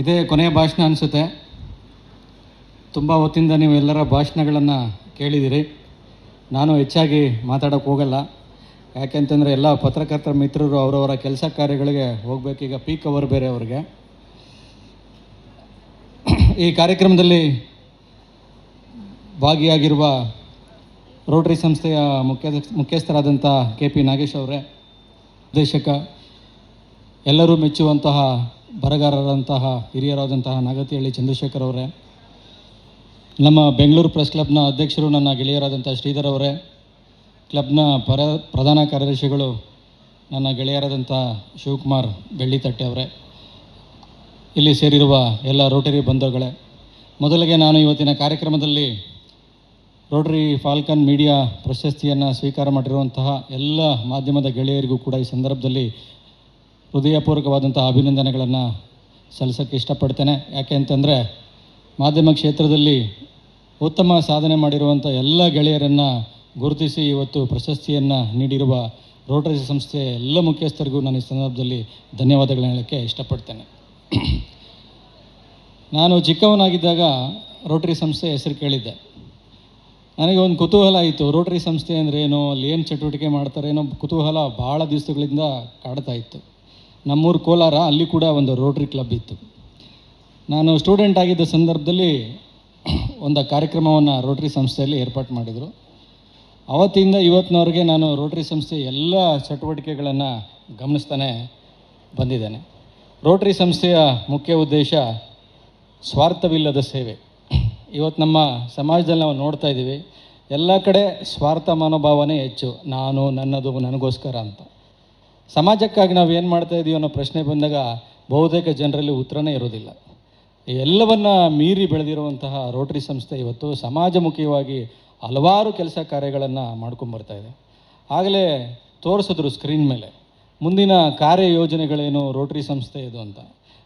ಇದೇ ಕೊನೆಯ ಭಾಷಣ ಅನಿಸುತ್ತೆ. ತುಂಬ ಹೊತ್ತಿಂದ ನೀವು ಎಲ್ಲರ ಭಾಷಣಗಳನ್ನು ಕೇಳಿದ್ದೀರಿ. ನಾನು ಹೆಚ್ಚಾಗಿ ಮಾತಾಡೋಕ್ಕೆ ಹೋಗಲ್ಲ. ಯಾಕೆಂತಂದರೆ ಎಲ್ಲ ಪತ್ರಕರ್ತರ ಮಿತ್ರರು ಅವರವರ ಕೆಲಸ ಕಾರ್ಯಗಳಿಗೆ ಹೋಗಬೇಕೀಗ, ಪೀಕ್ ಅವರ್ ಬೇರೆ ಅವ್ರಿಗೆ. ಈ ಕಾರ್ಯಕ್ರಮದಲ್ಲಿ ಭಾಗಿಯಾಗಿರುವ ರೋಟರಿ ಸಂಸ್ಥೆಯ ಮುಖ್ಯಸ್ಥರಾದಂಥ KP ನಾಗೇಶ್ ಅವರೇ, ನಿರ್ದೇಶಕ, ಎಲ್ಲರೂ ಮೆಚ್ಚುವಂತಹ ಬರಗಾರರಂತಹ ಹಿರಿಯರಾದಂತಹ ನಾಗತಿಹಳ್ಳಿ ಚಂದ್ರಶೇಖರ್ ಅವರೇ, ನಮ್ಮ ಬೆಂಗಳೂರು ಪ್ರೆಸ್ ಕ್ಲಬ್ನ ಅಧ್ಯಕ್ಷರು ನನ್ನ ಗೆಳೆಯರಾದಂಥ ಶ್ರೀಧರ್ ಅವರೇ, ಕ್ಲಬ್ನ ಪ್ರಧಾನ ಕಾರ್ಯದರ್ಶಿಗಳು ನನ್ನ ಗೆಳೆಯರಾದಂಥ ಶಿವಕುಮಾರ್ ಬೆಳ್ಳಿತಟ್ಟೆ ಅವರೇ, ಇಲ್ಲಿ ಸೇರಿರುವ ಎಲ್ಲ ರೋಟರಿ ಬಂಧುಗಳೇ, ಮೊದಲಿಗೆ ನಾನು ಇವತ್ತಿನ ಕಾರ್ಯಕ್ರಮದಲ್ಲಿ ರೋಟರಿ ಫಾಲ್ಕನ್ ಮೀಡಿಯಾ ಪ್ರಶಸ್ತಿಯನ್ನು ಸ್ವೀಕಾರ ಮಾಡಿರುವಂತಹ ಎಲ್ಲ ಮಾಧ್ಯಮದ ಗೆಳೆಯರಿಗೂ ಕೂಡ ಈ ಸಂದರ್ಭದಲ್ಲಿ ಹೃದಯಪೂರ್ವಕವಾದಂಥ ಅಭಿನಂದನೆಗಳನ್ನು ಸಲ್ಲಿಸೋಕ್ಕೆ ಇಷ್ಟಪಡ್ತೇನೆ. ಯಾಕೆ ಅಂತಂದರೆ ಮಾಧ್ಯಮ ಕ್ಷೇತ್ರದಲ್ಲಿ ಉತ್ತಮ ಸಾಧನೆ ಮಾಡಿರುವಂಥ ಎಲ್ಲ ಗೆಳೆಯರನ್ನು ಗುರುತಿಸಿ ಇವತ್ತು ಪ್ರಶಸ್ತಿಯನ್ನು ನೀಡಿರುವ ರೋಟರಿ ಸಂಸ್ಥೆಯ ಎಲ್ಲ ಮುಖ್ಯಸ್ಥರಿಗೂ ನಾನು ಈ ಸಂದರ್ಭದಲ್ಲಿ ಧನ್ಯವಾದಗಳನ್ನು ಹೇಳೋಕ್ಕೆ ಇಷ್ಟಪಡ್ತೇನೆ. ನಾನು ಚಿಕ್ಕವನಾಗಿದ್ದಾಗ ರೋಟರಿ ಸಂಸ್ಥೆ ಹೆಸರು ಕೇಳಿದ್ದೆ. ನನಗೆ ಒಂದು ಕುತೂಹಲ ಆಯಿತು, ರೋಟರಿ ಸಂಸ್ಥೆ ಅಂದರೆ ಏನೋ, ಅಲ್ಲಿ ಏನು ಚಟುವಟಿಕೆ ಮಾಡ್ತಾರೆ ಏನೋ ಕುತೂಹಲ ಭಾಳ ದಿವಸಗಳಿಂದ ಕಾಡ್ತಾ ಇತ್ತು. ನಮ್ಮೂರು ಕೋಲಾರ, ಅಲ್ಲಿ ಕೂಡ ಒಂದು ರೋಟರಿ ಕ್ಲಬ್ ಇತ್ತು. ನಾನು ಸ್ಟೂಡೆಂಟ್ ಆಗಿದ್ದ ಸಂದರ್ಭದಲ್ಲಿ ಒಂದು ಕಾರ್ಯಕ್ರಮವನ್ನು ರೋಟರಿ ಸಂಸ್ಥೆಯಲ್ಲಿ ಏರ್ಪಾಡು ಮಾಡಿದರು. ಅವತ್ತಿಂದ ಇವತ್ತಿನವರೆಗೆ ನಾನು ರೋಟರಿ ಸಂಸ್ಥೆ ಎಲ್ಲ ಚಟುವಟಿಕೆಗಳನ್ನು ಗಮನಿಸ್ತಾನೆ ಬಂದಿದ್ದೇನೆ. ರೋಟರಿ ಸಂಸ್ಥೆಯ ಮುಖ್ಯ ಉದ್ದೇಶ ಸ್ವಾರ್ಥವಿಲ್ಲದ ಸೇವೆ. ಇವತ್ತು ನಮ್ಮ ಸಮಾಜದಲ್ಲಿ ನಾವು ನೋಡ್ತಾ ಇದ್ದೀವಿ, ಎಲ್ಲ ಕಡೆ ಸ್ವಾರ್ಥ ಮನೋಭಾವನೆ ಹೆಚ್ಚು, ನಾನು, ನನ್ನದು, ನನಗೋಸ್ಕರ ಅಂತ. ಸಮಾಜಕ್ಕಾಗಿ ನಾವು ಏನು ಮಾಡ್ತಾಯಿದ್ದೀವಿ ಅನ್ನೋ ಪ್ರಶ್ನೆ ಬಂದಾಗ ಬಹುತೇಕ ಜನರಲ್ಲಿ ಉತ್ತರನೇ ಇರೋದಿಲ್ಲ. ಎಲ್ಲವನ್ನು ಮೀರಿ ಬೆಳೆದಿರುವಂತಹ ರೋಟರಿ ಸಂಸ್ಥೆ ಇವತ್ತು ಸಮಾಜಮುಖಿಯಾಗಿ ಹಲವಾರು ಕೆಲಸ ಕಾರ್ಯಗಳನ್ನು ಮಾಡ್ಕೊಂಬರ್ತಾಯಿದೆ. ಆಗಲೇ ತೋರಿಸಿದ್ರು ಸ್ಕ್ರೀನ್ ಮೇಲೆ ಮುಂದಿನ ಕಾರ್ಯಯೋಜನೆಗಳೇನು ರೋಟರಿ ಸಂಸ್ಥೆ ಇದು ಅಂತ.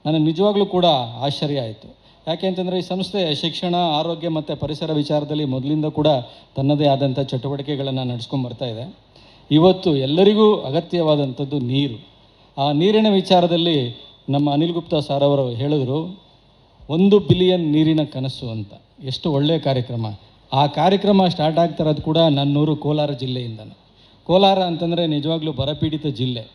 ನನಗೆ ನಿಜವಾಗ್ಲೂ ಕೂಡ ಆಶ್ಚರ್ಯ ಆಯಿತು. ಯಾಕೆ ಅಂತಂದರೆ ಈ ಸಂಸ್ಥೆ ಶಿಕ್ಷಣ, ಆರೋಗ್ಯ ಮತ್ತು ಪರಿಸರ ವಿಚಾರದಲ್ಲಿ ಮೊದಲಿಂದ ಕೂಡ ತನ್ನದೇ ಆದಂಥ ಚಟುವಟಿಕೆಗಳನ್ನು ನಡೆಸ್ಕೊಂಬರ್ತಾ ಇದೆ. ಇವತ್ತು ಎಲ್ಲರಿಗೂ ಅಗತ್ಯವಾದಂಥದ್ದು ನೀರು. ಆ ನೀರಿನ ವಿಚಾರದಲ್ಲಿ ನಮ್ಮ ಅನಿಲ್ ಗುಪ್ತಾ ಸಾರ್ ಅವರು ಹೇಳಿದ್ರು, 1 ಬಿಲಿಯನ್ ನೀರಿನ ಕನಸು ಅಂತ. ಎಷ್ಟು ಒಳ್ಳೆಯ ಕಾರ್ಯಕ್ರಮ. ಆ ಕಾರ್ಯಕ್ರಮ ಸ್ಟಾರ್ಟ್ ಆಗ್ತಿರೋದು ಕೂಡ ನನ್ನೂರು ಕೋಲಾರ ಜಿಲ್ಲೆಯಿಂದನೇ. ಕೋಲಾರ ಅಂತಂದರೆ ನಿಜವಾಗ್ಲೂ ಬರಪೀಡಿತ ಜಿಲ್ಲೆ.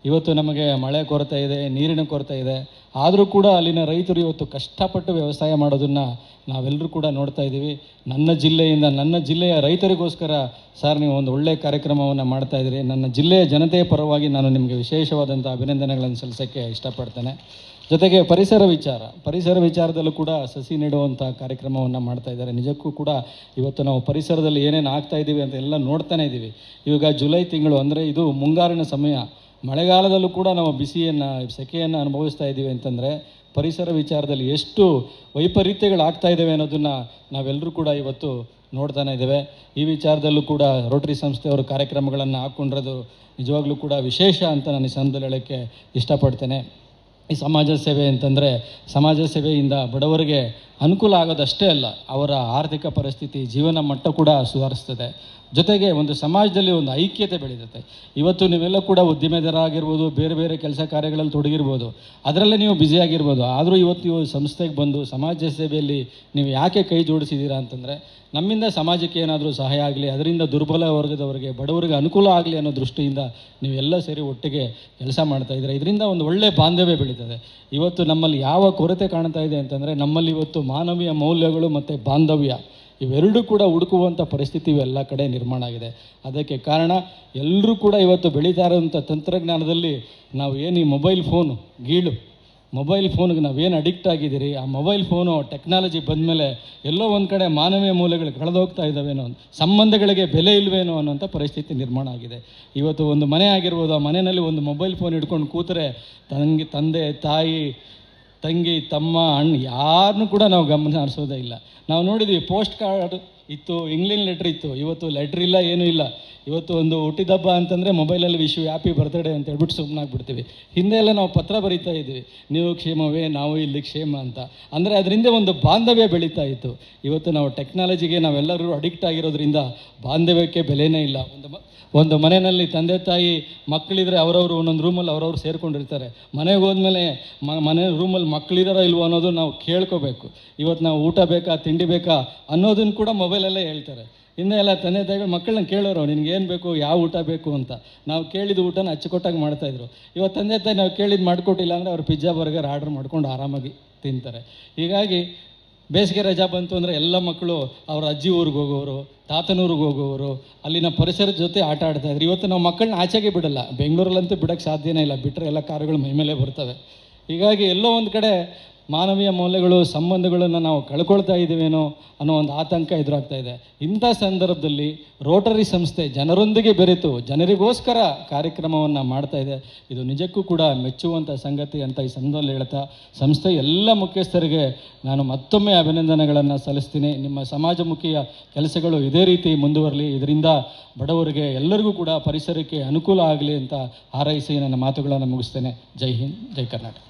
ಇವತ್ತು ನಮಗೆ ಮಳೆ ಕೊರತೆ ಇದೆ, ನೀರಿನ ಕೊರತೆ ಇದೆ. ಆದರೂ ಕೂಡ ಅಲ್ಲಿನ ರೈತರು ಇವತ್ತು ಕಷ್ಟಪಟ್ಟು ವ್ಯವಸಾಯ ಮಾಡೋದನ್ನು ನಾವೆಲ್ಲರೂ ಕೂಡ ನೋಡ್ತಾ ಇದ್ದೀವಿ. ನನ್ನ ಜಿಲ್ಲೆಯ ರೈತರಿಗೋಸ್ಕರ ಸರ್ ನೀವು ಒಂದು ಒಳ್ಳೆಯ ಕಾರ್ಯಕ್ರಮವನ್ನು ಮಾಡ್ತಾಯಿದ್ದೀರಿ. ನನ್ನ ಜಿಲ್ಲೆಯ ಜನತೆಯ ಪರವಾಗಿ ನಾನು ನಿಮಗೆ ವಿಶೇಷವಾದಂಥ ಅಭಿನಂದನೆಗಳನ್ನು ಸಲ್ಲಿಸೋಕ್ಕೆ ಇಷ್ಟಪಡ್ತೇನೆ. ಜೊತೆಗೆ ಪರಿಸರ ವಿಚಾರದಲ್ಲೂ ಕೂಡ ಸಸಿ ನೆಡುವಂಥ ಕಾರ್ಯಕ್ರಮವನ್ನು ಮಾಡ್ತಾಯಿದ್ದಾರೆ. ನಿಜಕ್ಕೂ ಕೂಡ ಇವತ್ತು ನಾವು ಪರಿಸರದಲ್ಲಿ ಏನೇನು ಆಗ್ತಾಯಿದ್ದೀವಿ ಅಂತ ಎಲ್ಲ ನೋಡ್ತಾನೆ ಇದ್ದೀವಿ. ಇವಾಗ ಜುಲೈ ತಿಂಗಳು ಅಂದರೆ ಇದು ಮುಂಗಾರಿನ ಸಮಯ. ಮಳೆಗಾಲದಲ್ಲೂ ಕೂಡ ನಾವು ಸೆಕೆಯನ್ನು ಅನುಭವಿಸ್ತಾ ಇದ್ದೀವಿ ಅಂತಂದರೆ ಪರಿಸರ ವಿಚಾರದಲ್ಲಿ ಎಷ್ಟು ವೈಪರೀತ್ಯಗಳಾಗ್ತಾ ಇದ್ದಾವೆ ಅನ್ನೋದನ್ನು ನಾವೆಲ್ಲರೂ ಕೂಡ ಇವತ್ತು ನೋಡ್ತಾನೆ ಇದ್ದೇವೆ. ಈ ವಿಚಾರದಲ್ಲೂ ಕೂಡ ರೋಟರಿ ಸಂಸ್ಥೆಯವರು ಕಾರ್ಯಕ್ರಮಗಳನ್ನು ಹಾಕ್ಕೊಂಡಿರೋದು ನಿಜವಾಗ್ಲೂ ಕೂಡ ವಿಶೇಷ ಅಂತ ನಾನು ಈ ಸಂದರ್ಭದಲ್ಲಿ ಹೇಳೋಕ್ಕೆ ಇಷ್ಟಪಡ್ತೇನೆ. ಈ ಸಮಾಜ ಸೇವೆ ಅಂತಂದರೆ ಸಮಾಜ ಸೇವೆಯಿಂದ ಬಡವರಿಗೆ ಅನುಕೂಲ ಆಗೋದಷ್ಟೇ ಅಲ್ಲ, ಅವರ ಆರ್ಥಿಕ ಪರಿಸ್ಥಿತಿ, ಜೀವನ ಮಟ್ಟ ಕೂಡ ಸುಧಾರಿಸ್ತದೆ. ಜೊತೆಗೆ ಒಂದು ಸಮಾಜದಲ್ಲಿ ಒಂದು ಐಕ್ಯತೆ ಬೆಳೀತದೆ. ಇವತ್ತು ನೀವೆಲ್ಲ ಕೂಡ ಉದ್ದಿಮೆದಾರರಾಗಿರ್ಬೋದು, ಬೇರೆ ಬೇರೆ ಕೆಲಸ ಕಾರ್ಯಗಳಲ್ಲಿ ತೊಡಗಿರ್ಬೋದು, ಅದರಲ್ಲೇ ನೀವು ಬ್ಯುಸಿಯಾಗಿರ್ಬೋದು. ಆದರೂ ಇವತ್ತು ನೀವು ಸಂಸ್ಥೆಗೆ ಬಂದು ಸಮಾಜ ಸೇವೆಯಲ್ಲಿ ನೀವು ಯಾಕೆ ಕೈ ಜೋಡಿಸಿದ್ದೀರಾ ಅಂತಂದರೆ ನಮ್ಮಿಂದ ಸಮಾಜಕ್ಕೆ ಏನಾದರೂ ಸಹಾಯ ಆಗಲಿ, ಅದರಿಂದ ದುರ್ಬಲ ವರ್ಗದವರಿಗೆ, ಬಡವರಿಗೆ ಅನುಕೂಲ ಆಗಲಿ ಅನ್ನೋ ದೃಷ್ಟಿಯಿಂದ ನೀವೆಲ್ಲ ಸೇರಿ ಒಟ್ಟಿಗೆ ಕೆಲಸ ಮಾಡ್ತಾಯಿದ್ದೀರಾ. ಇದರಿಂದ ಒಂದು ಒಳ್ಳೆಯ ಬಾಂಧವ್ಯ ಬೆಳೀತದೆ. ಇವತ್ತು ನಮ್ಮಲ್ಲಿ ಯಾವ ಕೊರತೆ ಕಾಣ್ತಾ ಇದೆ ಅಂತಂದರೆ ನಮ್ಮಲ್ಲಿ ಇವತ್ತು ಮಾನವೀಯ ಮೌಲ್ಯಗಳು ಮತ್ತು ಬಾಂಧವ್ಯ ಇವೆರಡೂ ಕೂಡ ಹುಡುಕುವಂಥ ಪರಿಸ್ಥಿತಿ ಎಲ್ಲ ಕಡೆ ನಿರ್ಮಾಣ ಆಗಿದೆ. ಅದಕ್ಕೆ ಕಾರಣ ಎಲ್ಲರೂ ಕೂಡ ಇವತ್ತು ಬೆಳೀತಾ ಇರೋಂಥ ತಂತ್ರಜ್ಞಾನದಲ್ಲಿ ನಾವು ಏನು ಈ ಮೊಬೈಲ್ ಫೋನ್ಗೆ ನಾವೇನು ಅಡಿಕ್ಟ್ ಆಗಿದ್ದೀರಿ, ಆ ಮೊಬೈಲ್ ಫೋನು ಟೆಕ್ನಾಲಜಿ ಬಂದಮೇಲೆ ಎಲ್ಲೋ ಒಂದು ಕಡೆ ಮಾನವೀಯ ಮೌಲ್ಯಗಳು ಕಳೆದೋಗ್ತಾ ಇದ್ದಾವೇನೋ, ಸಂಬಂಧಗಳಿಗೆ ಬೆಲೆ ಇಲ್ವೇನೋ ಅನ್ನೋಂಥ ಪರಿಸ್ಥಿತಿ ನಿರ್ಮಾಣ ಆಗಿದೆ. ಇವತ್ತು ಒಂದು ಮನೆ ಆಗಿರ್ಬೋದು, ಆ ಮನೆಯಲ್ಲಿ ಒಂದು ಮೊಬೈಲ್ ಫೋನ್ ಹಿಡ್ಕೊಂಡು ಕೂತರೆ ತಂದೆ, ತಾಯಿ, ತಂಗಿ, ತಮ್ಮ, ಅಣ್ಣ ಯಾರನ್ನೂ ಕೂಡ ನಾವು ಗಮನ ಹರಿಸೋದೇ ಇಲ್ಲ. ನಾವು ನೋಡಿದ್ವಿ, ಪೋಸ್ಟ್ ಕಾರ್ಡ್ ಇತ್ತು, ಇಂಗ್ಲಿಷ್ ಲೆಟ್ರ್ ಇತ್ತು. ಇವತ್ತು ಲೆಟ್ರ್ ಇಲ್ಲ, ಏನೂ ಇಲ್ಲ. ಇವತ್ತು ಒಂದು ಹುಟ್ಟಿದಬ್ಬ ಅಂತಂದರೆ ಮೊಬೈಲಲ್ಲಿ ವಿಶ್ ಹ್ಯಾಪಿ ಬರ್ತ್ಡೇ ಅಂತ ಹೇಳ್ಬಿಟ್ಟು ಸುಮ್ಮನಾಗ್ಬಿಡ್ತೀವಿ. ಹಿಂದೆ ಎಲ್ಲ ನಾವು ಪತ್ರ ಬರೀತಾ ಇದ್ವಿ, ನೀವು ಕ್ಷೇಮವೇ ನಾವು ಇಲ್ಲಿ ಕ್ಷೇಮ ಅಂತ. ಅಂದರೆ ಅದರಿಂದ ಒಂದು ಬಾಂಧವ್ಯ ಬೆಳೀತಾ ಇತ್ತು. ಇವತ್ತು ನಾವು ಟೆಕ್ನಾಲಜಿಗೆ ನಾವೆಲ್ಲರೂ ಅಡಿಕ್ಟ್ ಆಗಿರೋದ್ರಿಂದ ಬಾಂಧವ್ಯಕ್ಕೆ ಬೆಲೆನೇ ಇಲ್ಲ. ಒಂದು ಮನೆಯಲ್ಲಿ ತಂದೆ ತಾಯಿ ಮಕ್ಕಳಿದ್ರೆ ಅವರವರು ಒಂದೊಂದು ರೂಮಲ್ಲಿ ಅವರವ್ರು ಸೇರ್ಕೊಂಡಿರ್ತಾರೆ. ಮನೆಗೆ ಹೋದ್ಮೇಲೆ ಮನೆ ರೂಮಲ್ಲಿ ಮಕ್ಕಳಿದಾರೋ ಇಲ್ವೋ ಅನ್ನೋದು ನಾವು ಕೇಳ್ಕೋಬೇಕು. ಇವತ್ತು ನಾವು ಊಟ ಬೇಕಾ ತಿಂಡಿ ಬೇಕಾ ಅನ್ನೋದನ್ನು ಕೂಡ ಮೊಬೈಲಲ್ಲೇ ಹೇಳ್ತಾರೆ. ಹಿಂದೆ ಎಲ್ಲ ತಂದೆ ತಾಯಿಗಳು ಮಕ್ಕಳನ್ನ ಕೇಳೋರು, ನಿನಗೇನು ಬೇಕು, ಯಾವ ಊಟ ಬೇಕು ಅಂತ. ನಾವು ಕೇಳಿದ ಊಟನ ಅಚ್ಚುಕೊಟ್ಟಾಗಿ ಮಾಡ್ತಾಯಿದ್ರು. ಇವತ್ತು ತಂದೆ ತಾಯಿ ನಾವು ಕೇಳಿದ್ದು ಮಾಡಿಕೊಟ್ಟಿಲ್ಲ ಅಂದರೆ ಅವ್ರು ಪಿಜ್ಜಾ ಬರ್ಗರ್ ಆರ್ಡ್ರ್ ಮಾಡ್ಕೊಂಡು ಆರಾಮಾಗಿ ತಿಂತಾರೆ. ಹೀಗಾಗಿ ಬೇಸಿಗೆ ರಜಾ ಬಂತು ಅಂದರೆ ಎಲ್ಲ ಮಕ್ಕಳು ಅವ್ರ ಅಜ್ಜಿ ಊರಿಗೆ ಹೋಗೋರು, ತಾತನೂರಿಗೆ ಹೋಗೋರು, ಅಲ್ಲಿನ ಪರಿಸರದ ಜೊತೆ ಆಟ ಆಡ್ತಾಯಿದ್ರು. ಇವತ್ತು ನಾವು ಮಕ್ಕಳನ್ನ ಆಚೆಗೆ ಬಿಡಲ್ಲ. ಬೆಂಗಳೂರಲ್ಲಂತೂ ಬಿಡೋಕ್ಕೆ ಸಾಧ್ಯನೇ ಇಲ್ಲ, ಬಿಟ್ಟರೆ ಎಲ್ಲ ಕಾರುಗಳು ಮೈಮೇಲೆ ಬರ್ತವೆ. ಹೀಗಾಗಿ ಎಲ್ಲೋ ಒಂದು ಕಡೆ ಮಾನವೀಯ ಮೌಲ್ಯಗಳು, ಸಂಬಂಧಗಳನ್ನು ನಾವು ಕಳ್ಕೊಳ್ತಾ ಇದ್ದೀವೇನೋ ಅನ್ನೋ ಒಂದು ಆತಂಕ ಎದುರಾಗ್ತಾ ಇದೆ. ಇಂಥ ಸಂದರ್ಭದಲ್ಲಿ ರೋಟರಿ ಸಂಸ್ಥೆ ಜನರೊಂದಿಗೆ ಬೆರೆತು ಜನರಿಗೋಸ್ಕರ ಕಾರ್ಯಕ್ರಮವನ್ನು ಮಾಡ್ತಾ ಇದೆ. ಇದು ನಿಜಕ್ಕೂ ಕೂಡ ಮೆಚ್ಚುವಂಥ ಸಂಗತಿ ಅಂತ ಈ ಸಂದರ್ಭದಲ್ಲಿ ಹೇಳ್ತಾ, ಸಂಸ್ಥೆ ಎಲ್ಲ ಮುಖ್ಯಸ್ಥರಿಗೆ ನಾನು ಮತ್ತೊಮ್ಮೆ ಅಭಿನಂದನೆಗಳನ್ನು ಸಲ್ಲಿಸ್ತೀನಿ. ನಿಮ್ಮ ಸಮಾಜಮುಖಿಯ ಕೆಲಸಗಳು ಇದೇ ರೀತಿ ಮುಂದುವರಲಿ. ಇದರಿಂದ ಬಡವರಿಗೆ ಎಲ್ಲರಿಗೂ ಕೂಡ ಪರಿಸರಕ್ಕೆ ಅನುಕೂಲ ಆಗಲಿ ಅಂತ ಹಾರೈಸಿ ನನ್ನ ಮಾತುಗಳನ್ನು ಮುಗಿಸ್ತೇನೆ. ಜೈ ಹಿಂದ್, ಜೈ ಕರ್ನಾಟಕ.